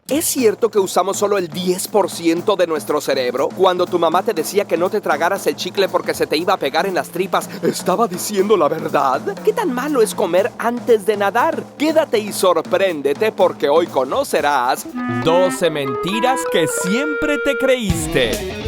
¿Es cierto que usamos solo el 10% de nuestro cerebro? Cuando tu mamá te decía que no te tragaras el chicle porque se te iba a pegar en las tripas, ¿estaba diciendo la verdad? ¿Qué tan malo es comer antes de nadar? Quédate y sorpréndete porque hoy conocerás 12 mentiras que siempre te creíste.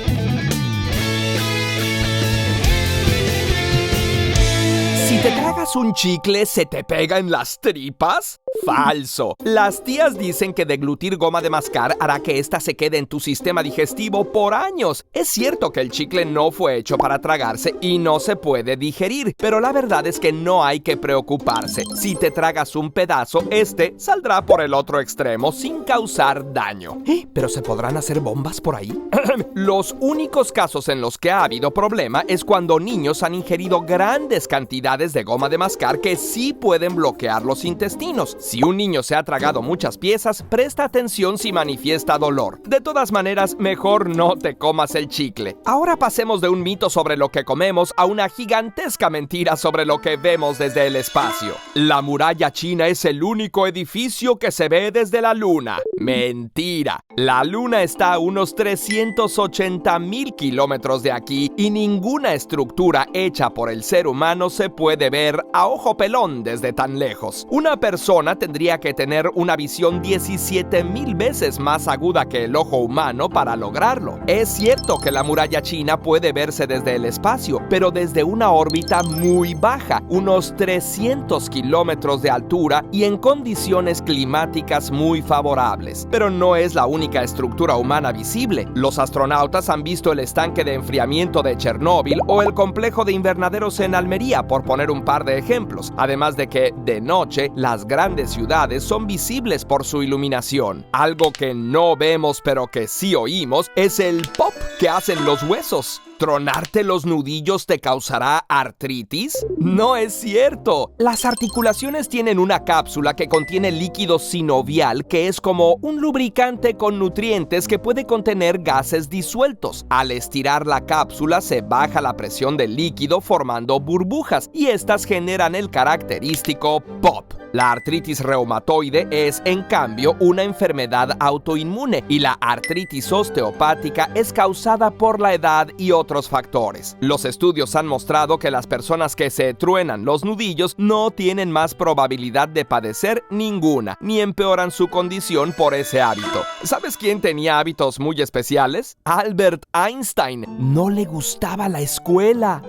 Si te tragas un chicle, ¿se te pega en las tripas? Falso. Las tías dicen que deglutir goma de mascar hará que ésta se quede en tu sistema digestivo por años. Es cierto que el chicle no fue hecho para tragarse y no se puede digerir, pero la verdad es que no hay que preocuparse. Si te tragas un pedazo, este saldrá por el otro extremo sin causar daño. ¿Pero se podrán hacer bombas por ahí? Los únicos casos en los que ha habido problema es cuando niños han ingerido grandes cantidades de goma de mascar que sí pueden bloquear los intestinos. Si un niño se ha tragado muchas piezas, presta atención si manifiesta dolor. De todas maneras, mejor no te comas el chicle. Ahora pasemos de un mito sobre lo que comemos a una gigantesca mentira sobre lo que vemos desde el espacio. La muralla china es el único edificio que se ve desde la luna. Mentira. La luna está a unos 380,000 kilómetros de aquí y ninguna estructura hecha por el ser humano se puede ver a ojo pelón desde tan lejos. Una persona tendría que tener una visión 17,000 veces más aguda que el ojo humano para lograrlo. Es cierto que la muralla china puede verse desde el espacio, pero desde una órbita muy baja, unos 300 kilómetros de altura y en condiciones climáticas muy favorables. Pero no es la única estructura humana visible. Los astronautas han visto el estanque de enfriamiento de Chernóbil o el complejo de invernaderos en Almería, por poner un par de ejemplos. Además de que, de noche, las grandes ciudades son visibles por su iluminación. Algo que no vemos pero que sí oímos es el pop que hacen los huesos. ¿Tronarte los nudillos te causará artritis? No es cierto. Las articulaciones tienen una cápsula que contiene líquido sinovial que es como un lubricante con nutrientes que puede contener gases disueltos. Al estirar la cápsula se baja la presión del líquido formando burbujas y estas generan el característico pop. La artritis reumatoide es, en cambio, una enfermedad autoinmune y la artritis osteopática es causada por la edad y otros factores. Los estudios han mostrado que las personas que se truenan los nudillos no tienen más probabilidad de padecer ninguna, ni empeoran su condición por ese hábito. ¿Sabes quién tenía hábitos muy especiales? Albert Einstein. No le gustaba la escuela.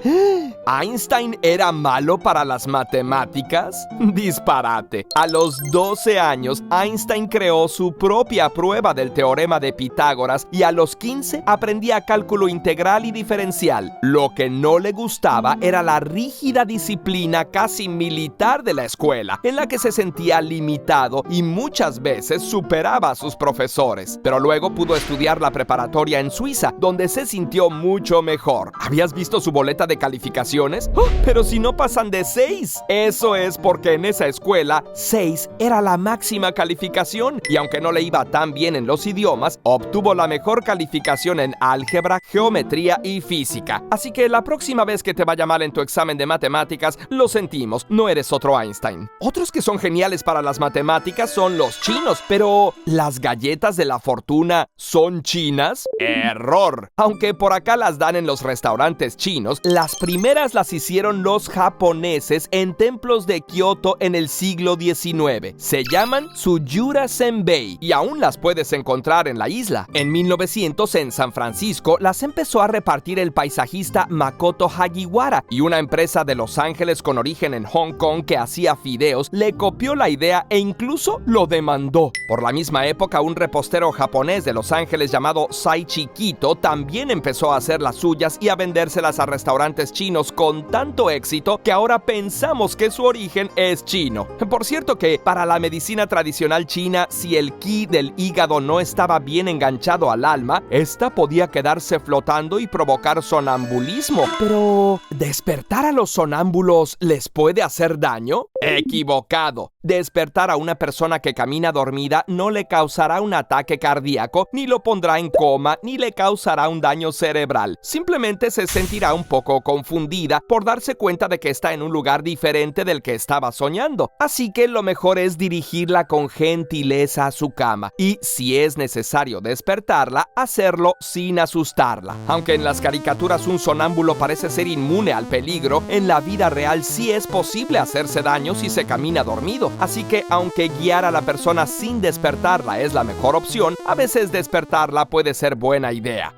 ¿Einstein era malo para las matemáticas? Disparate. A los 12 años, Einstein creó su propia prueba del teorema de Pitágoras y a los 15 aprendía cálculo integral y diferencial. Lo que no le gustaba era la rígida disciplina casi militar de la escuela, en la que se sentía limitado y muchas veces superaba a sus profesores. Pero luego pudo estudiar la preparatoria en Suiza, donde se sintió mucho mejor. ¿Habías visto su boleta de calificaciones? ¡Oh! Pero si no pasan de 6. Eso es porque en esa escuela 6 era la máxima calificación y aunque no le iba tan bien en los idiomas, obtuvo la mejor calificación en álgebra, geometría y física. Así que la próxima vez que te vaya mal en tu examen de matemáticas, lo sentimos, no eres otro Einstein. Otros que son geniales para las matemáticas son los chinos, pero ¿las galletas de la fortuna son chinas? ¡Error! Aunque por acá las dan en los restaurantes chinos, las primeras las hicieron los japoneses en templos de Kioto en el siglo XIX. Se llaman Tsuyura Senbei y aún las puedes encontrar en la isla. En 1900 en San Francisco las empezó a repartir el paisajista Makoto Hagiwara y una empresa de Los Ángeles con origen en Hong Kong que hacía fideos le copió la idea e incluso lo demandó. Por la misma época un repostero japonés de Los Ángeles llamado Saichi Kito también empezó a hacer las suyas y a vendérselas a restaurantes chinos con tanto éxito que ahora pensamos que su origen es chino. Por cierto que para la medicina tradicional china, si el ki del hígado no estaba bien enganchado al alma, esta podía quedarse flotando y provocar sonambulismo. Pero, ¿despertar a los sonámbulos les puede hacer daño? Equivocado. Despertar a una persona que camina dormida no le causará un ataque cardíaco, ni lo pondrá en coma, ni le causará un daño cerebral. Simplemente se sentirá un poco confundido confundida por darse cuenta de que está en un lugar diferente del que estaba soñando. Así que lo mejor es dirigirla con gentileza a su cama y, si es necesario despertarla, hacerlo sin asustarla. Aunque en las caricaturas un sonámbulo parece ser inmune al peligro, en la vida real sí es posible hacerse daño si se camina dormido. Así que, aunque guiar a la persona sin despertarla es la mejor opción, a veces despertarla puede ser buena idea.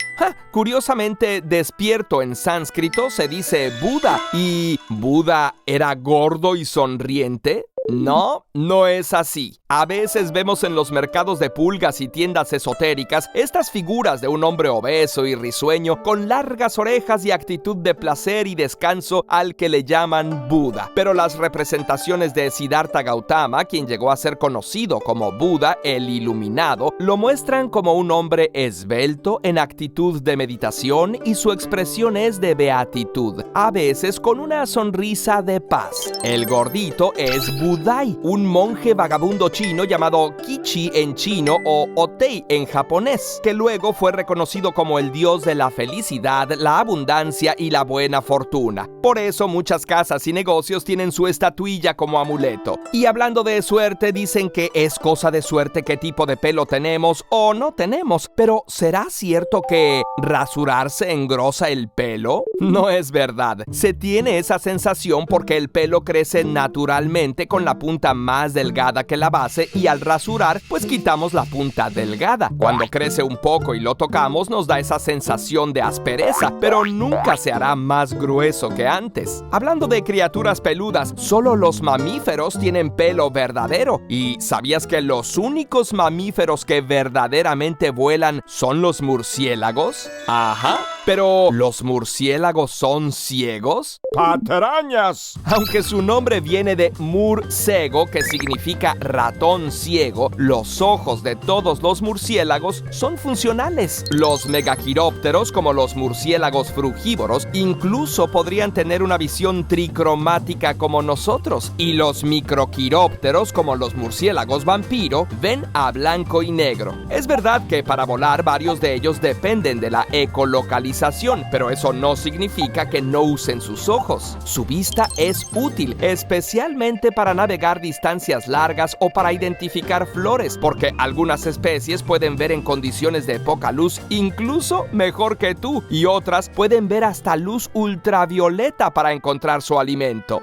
Curiosamente, despierto en sánscrito se dice Buda. ¿Y Buda era gordo y sonriente? No, no es así. A veces vemos en los mercados de pulgas y tiendas esotéricas estas figuras de un hombre obeso y risueño con largas orejas y actitud de placer y descanso al que le llaman Buda. Pero las representaciones de Siddhartha Gautama, quien llegó a ser conocido como Buda, el Iluminado, lo muestran como un hombre esbelto en actitud de meditación y su expresión es de beatitud, a veces con una sonrisa de paz. El gordito es Budai, un monje vagabundo chino llamado Kichi en chino o Otei en japonés, que luego fue reconocido como el dios de la felicidad, la abundancia y la buena fortuna. Por eso muchas casas y negocios tienen su estatuilla como amuleto. Y hablando de suerte, dicen que es cosa de suerte qué tipo de pelo tenemos o no tenemos. Pero ¿será cierto que rasurarse engrosa el pelo? No es verdad. Se tiene esa sensación porque el pelo crece naturalmente con la punta más delgada que la base y al rasurar, pues quitamos la punta delgada. Cuando crece un poco y lo tocamos, nos da esa sensación de aspereza, pero nunca se hará más grueso que antes. Hablando de criaturas peludas, solo los mamíferos tienen pelo verdadero. ¿Y sabías que los únicos mamíferos que verdaderamente vuelan son los murciélagos? Ajá. Pero, ¿los murciélagos son ciegos? ¡Patrañas! Aunque su nombre viene de murcego, que significa ratón ciego, los ojos de todos los murciélagos son funcionales. Los megaquirópteros, como los murciélagos frugívoros, incluso podrían tener una visión tricromática como nosotros. Y los microquirópteros, como los murciélagos vampiro, ven a blanco y negro. Es verdad que para volar varios de ellos dependen de la ecolocalización, pero eso no significa que no usen sus ojos. Su vista es útil, especialmente para navegar distancias largas o para identificar flores, porque algunas especies pueden ver en condiciones de poca luz incluso mejor que tú, y otras pueden ver hasta luz ultravioleta para encontrar su alimento.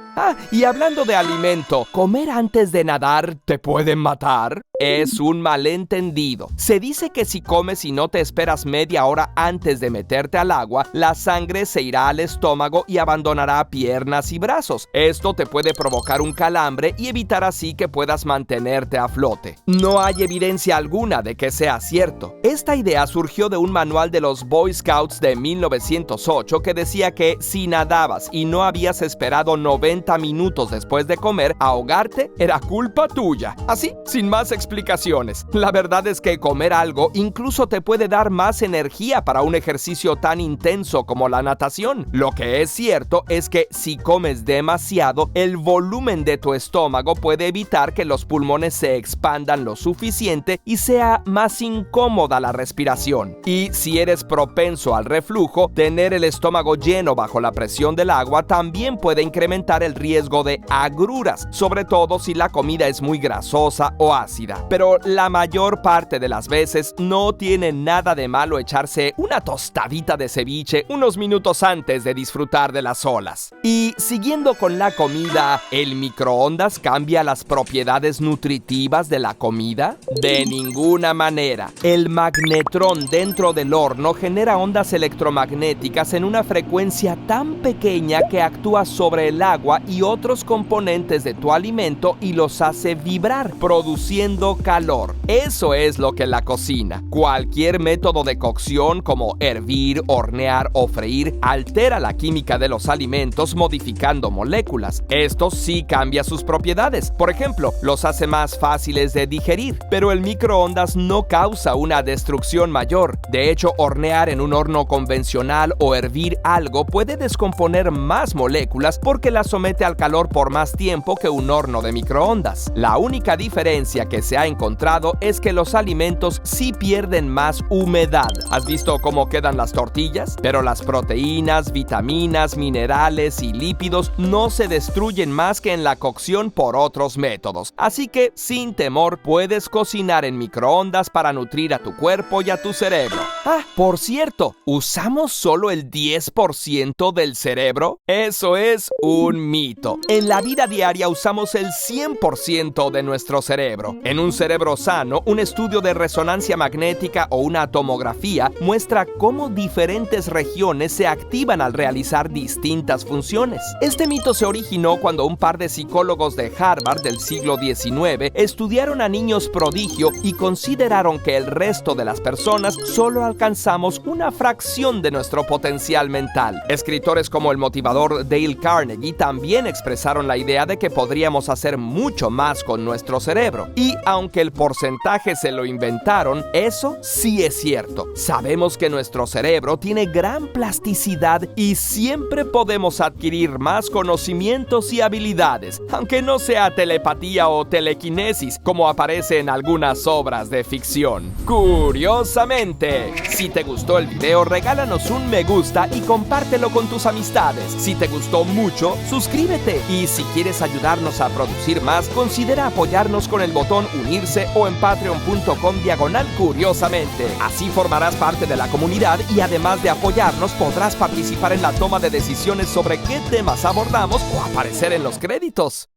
Y hablando de alimento, ¿comer antes de nadar te puede matar? Es un malentendido. Se dice que si comes y no te esperas media hora antes de meterte al agua, la sangre se irá al estómago y abandonará piernas y brazos. Esto te puede provocar un calambre y evitar así que puedas mantenerte a flote. No hay evidencia alguna de que sea cierto. Esta idea surgió de un manual de los Boy Scouts de 1908 que decía que si nadabas y no habías esperado 90 minutos después de comer, ahogarte era culpa tuya. Así, sin más explicaciones. La verdad es que comer algo incluso te puede dar más energía para un ejercicio tan intenso como la natación. Lo que es cierto es que si comes demasiado, el volumen de tu estómago puede evitar que los pulmones se expandan lo suficiente y sea más incómoda la respiración. Y si eres propenso al reflujo, tener el estómago lleno bajo la presión del agua también puede incrementar el riesgo de agruras, sobre todo si la comida es muy grasosa o ácida. Pero la mayor parte de las veces no tiene nada de malo echarse una tostadita de ceviche unos minutos antes de disfrutar de las olas. Y siguiendo con la comida, ¿el microondas cambia las propiedades nutritivas de la comida? De ninguna manera. El magnetrón dentro del horno genera ondas electromagnéticas en una frecuencia tan pequeña que actúa sobre el agua y otros componentes de tu alimento y los hace vibrar, produciendo calor. Eso es lo que la cocina. Cualquier método de cocción como hervir, hornear o freír altera la química de los alimentos modificando moléculas. Esto sí cambia sus propiedades. Por ejemplo, los hace más fáciles de digerir, pero el microondas no causa una destrucción mayor. De hecho, hornear en un horno convencional o hervir algo puede descomponer más moléculas porque las somete al calor por más tiempo que un horno de microondas. La única diferencia que se ha encontrado es que los alimentos sí pierden más humedad. ¿Has visto cómo quedan las tortillas tortillas, pero las proteínas, vitaminas, minerales y lípidos no se destruyen más que en la cocción por otros métodos. Así que, sin temor, puedes cocinar en microondas para nutrir a tu cuerpo y a tu cerebro. Ah, por cierto, ¿usamos solo el 10% del cerebro? Eso es un mito. En la vida diaria usamos el 100% de nuestro cerebro. En un cerebro sano, un estudio de resonancia magnética o una tomografía muestra cómo diferentes regiones se activan al realizar distintas funciones. Este mito se originó cuando un par de psicólogos de Harvard del siglo XIX estudiaron a niños prodigio y consideraron que el resto de las personas solo alcanzamos una fracción de nuestro potencial mental. Escritores como el motivador Dale Carnegie también expresaron la idea de que podríamos hacer mucho más con nuestro cerebro. Y aunque el porcentaje se lo inventaron, eso sí es cierto. Sabemos que nuestro cerebro tiene gran plasticidad y siempre podemos adquirir más conocimientos y habilidades, aunque no sea telepatía o telequinesis como aparece en algunas obras de ficción. Curiosamente, si te gustó el video, regálanos un me gusta y compártelo con tus amistades. Si te gustó mucho, suscríbete. Y si quieres ayudarnos a producir más, considera apoyarnos con el botón unirse o en patreon.com/curiosamente. Así formarás parte de la comunidad y además de apoyarnos, podrás participar en la toma de decisiones sobre qué temas abordamos o aparecer en los créditos.